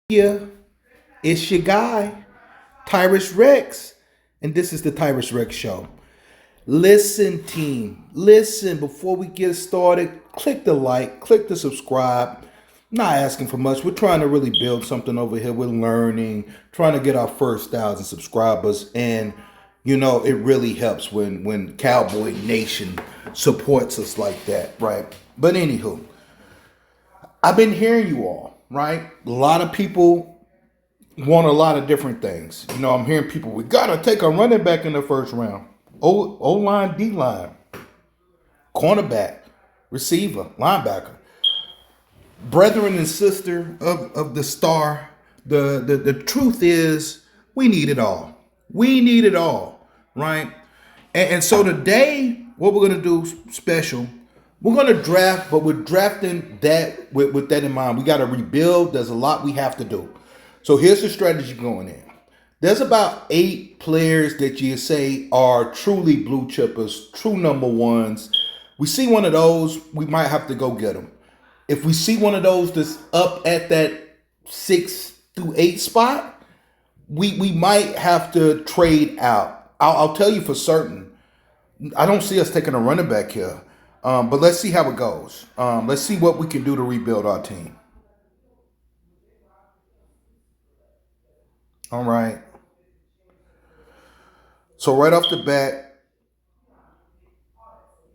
Yeah, it's your guy, Tyrus Rex, and this is the Tyrus Rex Show. Listen, team, listen before we get started. Click the like, click the subscribe. Not asking for much. We're trying to really build something over here. We're learning, trying to get our first 1,000 subscribers, and it really helps when Cowboy Nation supports us like that, right? But anywho, I've been hearing you all, right? A lot of people want a lot of different things. I'm hearing people, we got to take a running back in the first round. O line, D line, cornerback, receiver, linebacker. Brethren and sister of the star, the truth is we need it all. We need it all, right? And so today, what we're going to do special, we're going to draft, but we're drafting that with that in mind. We got to rebuild. There's a lot we have to do. So here's the strategy going in. There's about 8 players that you say are truly blue chippers, true number ones. We see one of those, we might have to go get them. If we see one of those that's up at that 6 through 8 spot, we might have to trade out. I'll tell you for certain, I don't see us taking a running back here. But let's see how it goes. Let's see what we can do to rebuild our team. All right. So right off the bat,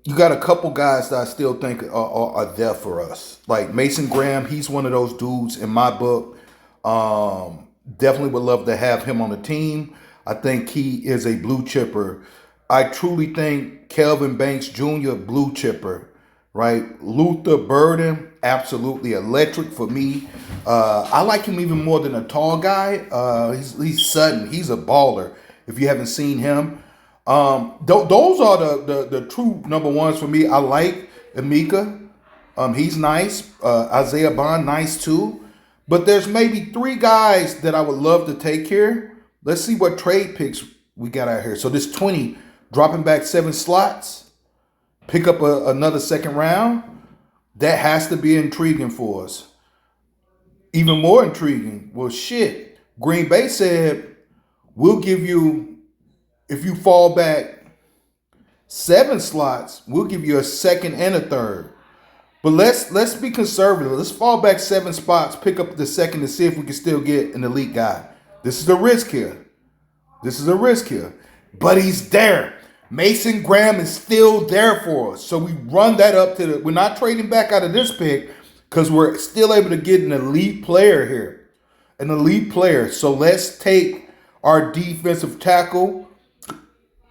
you got a couple guys that I still think are there for us. Like Mason Graham, he's one of those dudes in my book. Definitely would love to have him on the team. I think he is a blue chipper. I truly think Kelvin Banks Jr., blue chipper, right? Luther Burden, absolutely electric for me. I like him even more than a tall guy. He's sudden. He's a baller. If you haven't seen him, those are the true number ones for me. I like Emeka. He's nice. Isaiah Bond, nice too. But there's maybe 3 guys that I would love to take here. Let's see what trade picks we got out here. So this 20, dropping back 7 slots, pick up another second round. That has to be intriguing for us. Even more intriguing. Well, shit. Green Bay said, we'll give you, if you fall back 7 slots, we'll give you a second and a third. But let's be conservative. Let's fall back 7 spots, pick up the second to see if we can still get an elite guy. This is a risk here. This is a risk here. But he's there. Mason Graham is still there for us. So we run that up to we're not trading back out of this pick because we're still able to get an elite player here. An elite player. So let's take our defensive tackle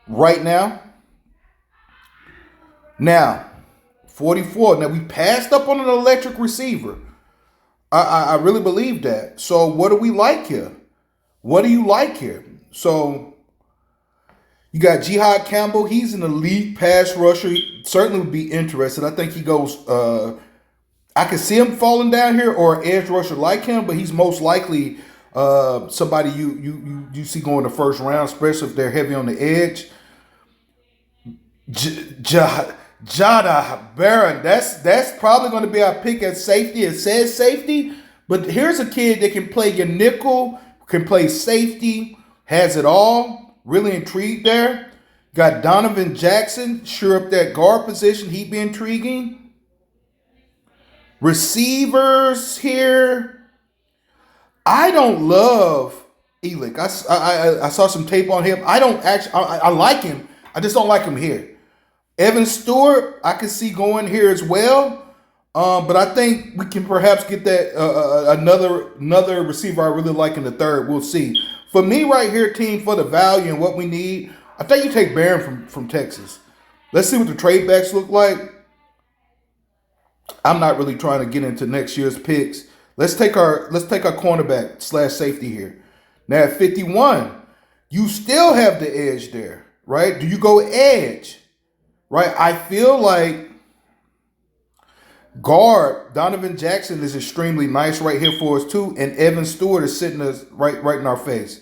right now. Now, 44. Now we passed up on an electric receiver. I really believe that. So what do we like here? What do you like here? So you got Jihad Campbell. He's an elite pass rusher. He certainly would be interested. I think he goes. I could see him falling down here or an edge rusher like him, but he's most likely somebody you see going the first round, especially if they're heavy on the edge. Jada Barron. That's probably going to be our pick at safety. It says safety, but here's a kid that can play your nickel, can play safety, has it all. Really intrigued there. Got Donovan Jackson, sure up that guard position. He'd be intriguing. Receivers here. I don't love Elick. I saw some tape on him. I don't actually. I like him. I just don't like him here. Evan Stewart, I can see going here as well. But I think we can perhaps get that another receiver I really like in the third. We'll see. For me right here, team, for the value and what we need, I think you take Barron from Texas. Let's see what the trade backs look like. I'm not really trying to get into next year's picks. Let's take our cornerback / safety here. Now at 51, you still have the edge there, right? Do you go edge? Right? I feel like guard Donovan Jackson is extremely nice right here for us too, and Evan Stewart is sitting us right in our face.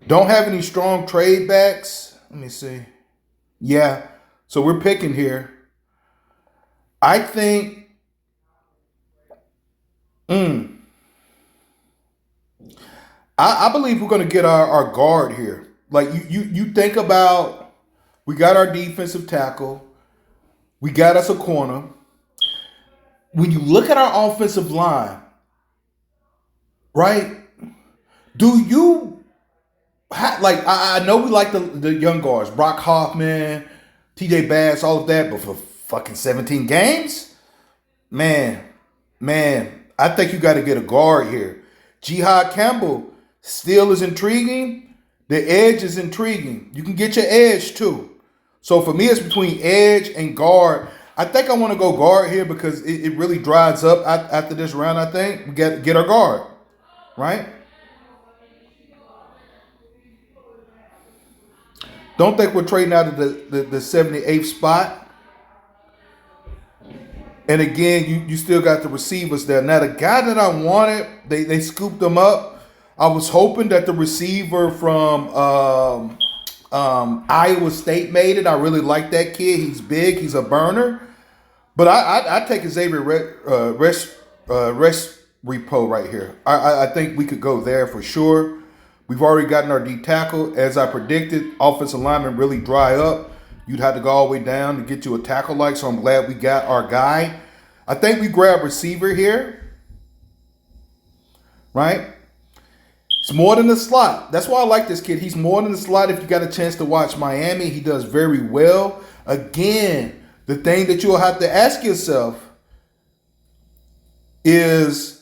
Don't have any strong trade backs. Let me see. Yeah, so we're picking here. I think I believe we're going to get our guard here. Like you think about, we got our defensive tackle, we got us a corner. When you look at our offensive line, right? Do you like? I know we like the young guards, Brock Hoffman, T.J. Bass, all of that, but for fucking 17 games, man, I think you got to get a guard here. Jihad Campbell still is intriguing. The edge is intriguing. You can get your edge too. So for me, it's between edge and guard. I think I want to go guard here because it really dries up after this round. I think we get our guard, right? Don't think we're trading out of the 78th spot. And again, you still got the receivers there. Now, the guy that I wanted, they scooped him up. I was hoping that the receiver from Iowa State made it. I really like that kid. He's big. He's a burner. But I take a Xavier rest repo right here. I think we could go there for sure. We've already gotten our D tackle. As I predicted, offensive linemen really dry up. You'd have to go all the way down to get you a tackle like, so I'm glad we got our guy. I think we grab receiver here, right? It's more than the slot. That's why I like this kid. He's more than the slot. If you got a chance to watch Miami, he does very well. Again, the thing that you'll have to ask yourself is,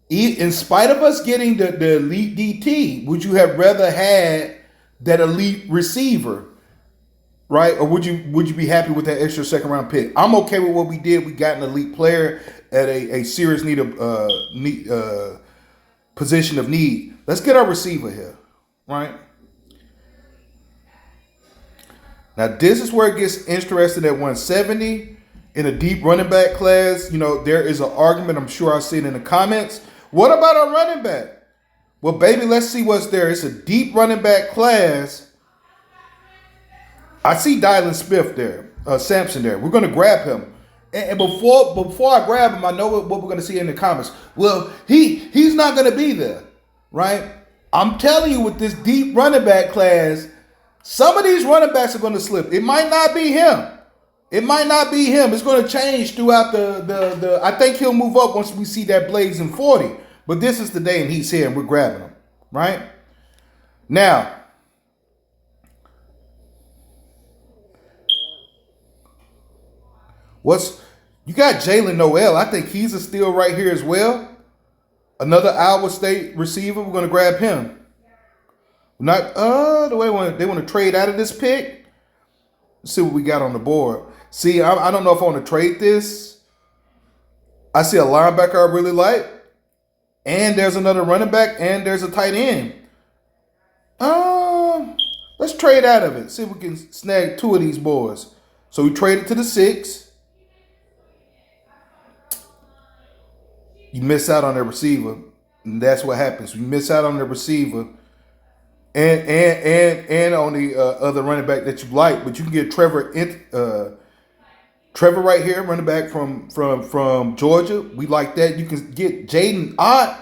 in spite of us getting the elite DT, would you have rather had that elite receiver, right? Or would you be happy with that extra second round pick? I'm okay with what we did. We got an elite player at a serious position of need. Let's get our receiver here, right? Now this is where it gets interesting at 170 in a deep running back class. You know, there is an argument. I'm sure I'll see it in the comments. What about our running back? Well, baby, let's see what's there. It's a deep running back class. I see Dylan Smith there, Sampson there. We're going to grab him. And before I grab him, I know what we're going to see in the comments. Well, he's not going to be there, right? I'm telling you, with this deep running back class, some of these running backs are going to slip. It might not be him. It's going to change throughout the I think he'll move up once we see that blazing 40. But this is the day, and he's here, and we're grabbing him, right? Now, you got Jalen Noel. I think he's a steal right here as well. Another Iowa State receiver. We're going to grab him. Not the way they want to trade out of this pick. Let's see what we got on the board. See, I don't know if I want to trade this. I see a linebacker I really like. And there's another running back. And there's a tight end. Let's trade out of it. See if we can snag two of these boys. So we traded to the 6. You miss out on the receiver. And that's what happens. You miss out on the receiver. And on the other running back that you like. But you can get Trevor right here, running back from Georgia. We like that. You can get Jaden Ott.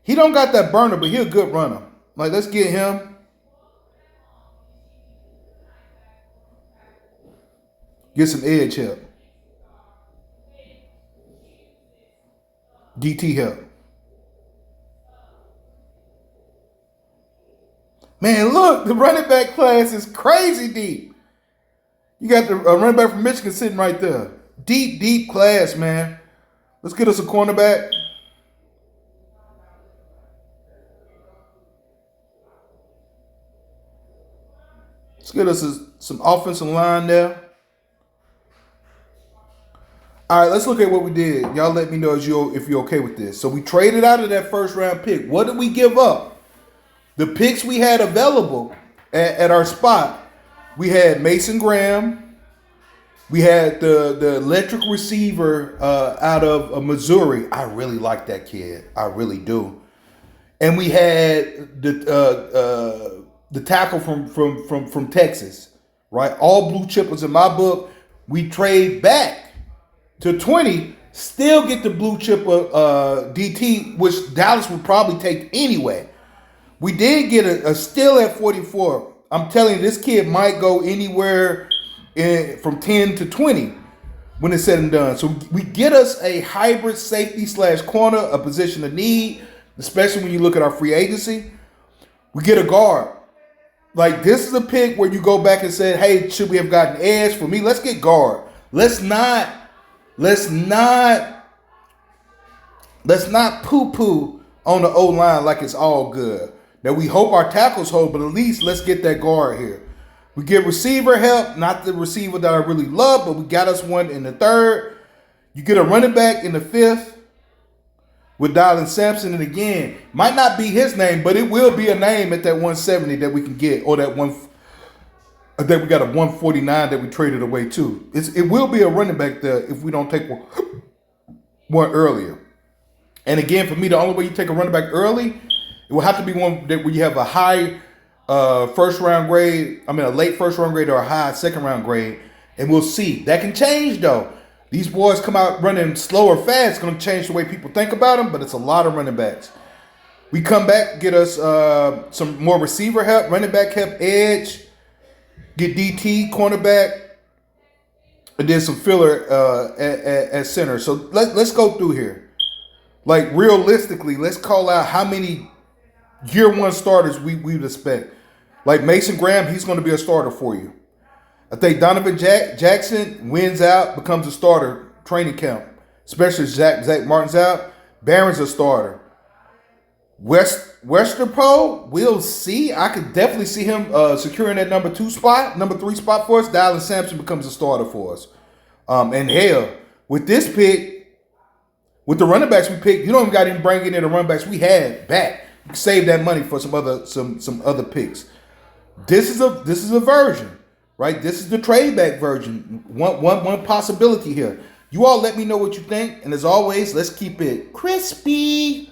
He don't got that burner, but he a good runner. Like, let's get him. Get some edge help. DT help. Man, look, the running back class is crazy deep. You got the running back from Michigan sitting right there. Deep class, man. Let's get us a cornerback. Let's get us some offensive line there. All right, let's look at what we did. Y'all let me know if you're okay with this. So we traded out of that first round pick. What did we give up? The picks we had available at our spot, we had Mason Graham. We had the electric receiver out of Missouri. I really like that kid. I really do. And we had the tackle from Texas, right? All blue chippers in my book. We trade back to 20, still get the blue chipper DT, which Dallas would probably take anyway. We did get a steal at 44. I'm telling you, this kid might go anywhere from 10 to 20 when it's said and done. So we get us a hybrid safety / corner, a position of need, especially when you look at our free agency. We get a guard. Like, this is a pick where you go back and say, hey, should we have gotten edge? For me, let's get guard. Let's not poo-poo on the O-line like it's all good. Now, we hope our tackles hold, but at least let's get that guard here. We get receiver help, not the receiver that I really love, but we got us one in the third. You get a running back in the fifth with Dylan Sampson. And again, might not be his name, but it will be a name at that 170 that we can get, or that we got a 149 that we traded away too. It will be a running back there if we don't take one earlier. And again, for me, the only way you take a running back early, it will have to be one that where you have a high first round grade. I mean, a late first round grade or a high second round grade, and we'll see. That can change though. These boys come out running slow or fast. It's going to change the way people think about them, but it's a lot of running backs. We come back, get us some more receiver help, running back help, edge, get DT, cornerback, and then some filler at center. So let's go through here. Like, realistically, let's call out how many year one starters we would expect. Like Mason Graham, he's going to be a starter for you. I think Donovan Jackson wins out, becomes a starter training camp, especially Zach Martin's out. Barron's a starter. Westerpo, we'll see. I could definitely see him securing that number 3 spot for us. Dylan Sampson becomes a starter for us. And hell, with this pick, with the running backs we picked, you don't even got to bring in the running backs we had back. Save that money for some other picks. This is a version, right? This is the trade back version. One possibility here. You all let me know what you think, and as always, let's keep it crispy.